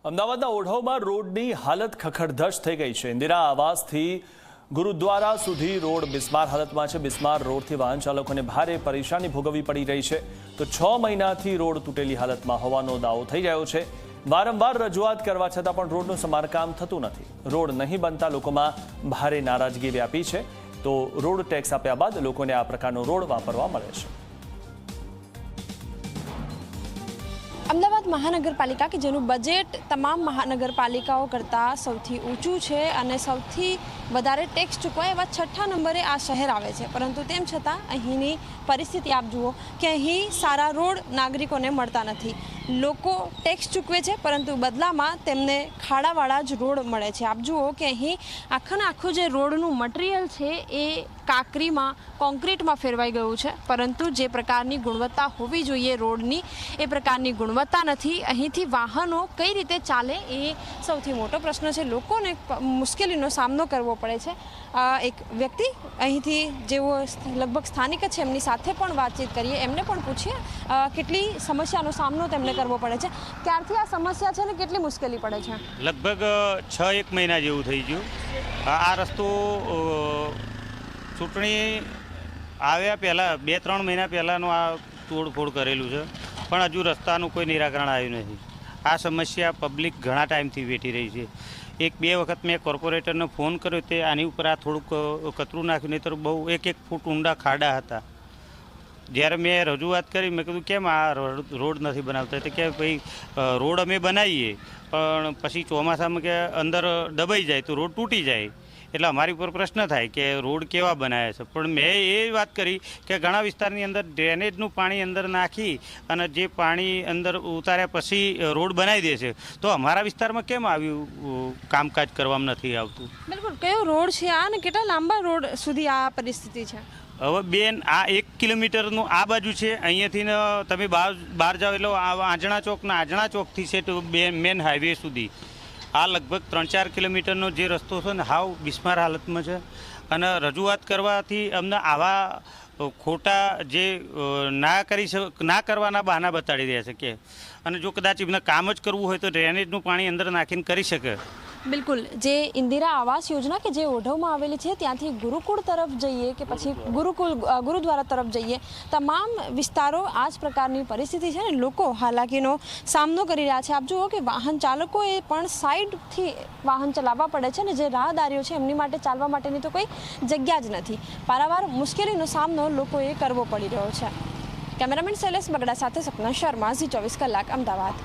અમદાવાદના ઓઢવમાં રોડની હાલત ખખડધજ થઈ ગઈ છે। ઇન્દિરા આવાસથી ગુરુદ્વારા સુધી રોડ બિસ્માર હાલતમાં છે। બિસ્માર રોડથી વાહન ચાલકોને ભારે પરેશાની ભોગવવી પડી રહી છે। તો 6 મહિનાથી રોડ તૂટેલી હાલતમાં હોવાનો દાવો થઈ રહ્યો છે। વારંવાર રજૂઆત કરવા છતાં પણ રોડનું સમારકામ થતું નથી। રોડ નહીં બનતા લોકોમાં ભારે નારાજગી વ્યાપી છે। તો રોડ ટેક્સ આપ્યા બાદ લોકોને આ પ્રકારનો રોડ વાપરવા મળે છે। અમદાવાદ મહાનગરપાલિકા કે જેનું બજેટ તમામ મહાનગરપાલિકાઓ કરતાં સૌથી ઊંચું છે અને સૌથી વધારે ટેક્સ ચૂકવાય એવા 6ઠ્ઠા નંબરે આ શહેર આવે છે, પરંતુ તેમ છતાં અહીંની પરિસ્થિતિ આપ જુઓ કે અહીં સારા રોડ નાગરિકોને મળતા નથી। લોકો ટેક્સ ચૂકવે છે પરંતુ બદલામાં તેમને ખાડાવાળા જ રોડ મળે છે। આપ જુઓ કે અહીં આખું જે રોડનું મટીરિયલ છે એ કાંકરીમાં કોન્ક્રીટમાં ફેરવાઈ ગયું છે, પરંતુ જે પ્રકારની ગુણવત્તા હોવી જોઈએ રોડની એ પ્રકારની ગુણવત્તા નથી। અહીંથી વાહનો કઈ રીતે ચાલે એ સૌથી મોટો પ્રશ્ન છે। લોકોને મુશ્કેલીનો સામનો કરવો પડે છે। એક વ્યક્તિ અહીંથી જેઓ લગભગ સ્થાનિક છે એમની સાથે પણ વાતચીત કરીએ, એમને પણ પૂછીએ કેટલી સમસ્યાનો સામનો તેમને કરવો પડે છે, ક્યારથી આ સમસ્યા છે ને કેટલી મુશ્કેલી પડે છે। લગભગ 6-1 મહિના જેવું થઈ ગયું। આ રસ્તો ચૂંટણી આવ્યા પહેલાં 2-3 મહિના પહેલાંનું આ તોડફોડ કરેલું છે, પણ હજુ રસ્તાનું કોઈ નિરાકરણ આવ્યું નથી। આ સમસ્યા પબ્લિક ઘણા ટાઈમથી વેઠી રહી છે। 1-2 વખત મેં કોર્પોરેટરને ફોન કર્યો તે આની ઉપર આ થોડુંક કચરું નાખ્યું, નહીં તો બહુ 1-1 ફૂટ ઊંડા ખાડા હતા। જ્યારે મેં રજૂઆત કરી, મેં કીધું કેમ આ રોડ નથી બનાવતા, તો કે ભાઈ રોડ અમે બનાવીએ પણ પછી ચોમાસામાં કે અંદર દબાઈ જાય તો રોડ તૂટી જાય, એટલે અમારી ઉપર પ્રશ્ન થાય કે રોડ કેવા બનાવ્યા છે। પણ મેં એ વાત કરી કે ઘણા વિસ્તારની અંદર ડ્રેનેજનું પાણી અંદર નાખી અને જે પાણી અંદર ઉતાર્યા પછી રોડ બનાવી દે છે, તો અમારા વિસ્તારમાં કેમ આવ્યું કામકાજ કરવામાં નથી આવતું। બિલકુલ, કયો રોડ છે આ ને કેટલા લાંબા રોડ સુધી આ પરિસ્થિતિ છે? હવે બેન, આ 1 કિલોમીટરનું આ બાજુ છે, અહીંયાથી તમે બહાર જાઓ એટલે આંજણા ચોકથી છે તો મેન હાઈવે સુધી આ લગભગ 3-4 કિલોમીટરનો જે રસ્તો છે ને હાવ બિસ્માર હાલતમાં છે। અને રજૂઆત કરવાથી અમને આવા ખોટા જે ના કરવાના બહાના બતાડી રહ્યા છે કે, અને જો કદાચ એમને કામ જ કરવું હોય તો ડ્રેનેજનું પાણી અંદર નાખીને કરી શકે। બિલકુલ, જે ઇન્દિરા આવાસ યોજના કે જે ઓઢવમાં આવેલી છે ત્યાંથી ગુરુકુળ તરફ જઈએ કે પછી ગુરુદ્વારા તરફ જઈએ, તમામ વિસ્તારો આ જ પ્રકારની પરિસ્થિતિ છે ને લોકો હાલાકીનો સામનો કરી રહ્યા છે। આપ જુઓ કે વાહન ચાલકોએ પણ સાઈડથી વાહન ચલાવવા પડે છે ને જે રાહદારીઓ છે એમની માટે ચાલવા માટેની તો કોઈ જગ્યા જ નથી। પારાવાર મુશ્કેલીનો સામનો લોકોએ કરવો પડી રહ્યો છે। કેમેરામેન શૈલેષ બગડા સાથે સપના શર્મા, ઝી 24 કલાક, અમદાવાદ।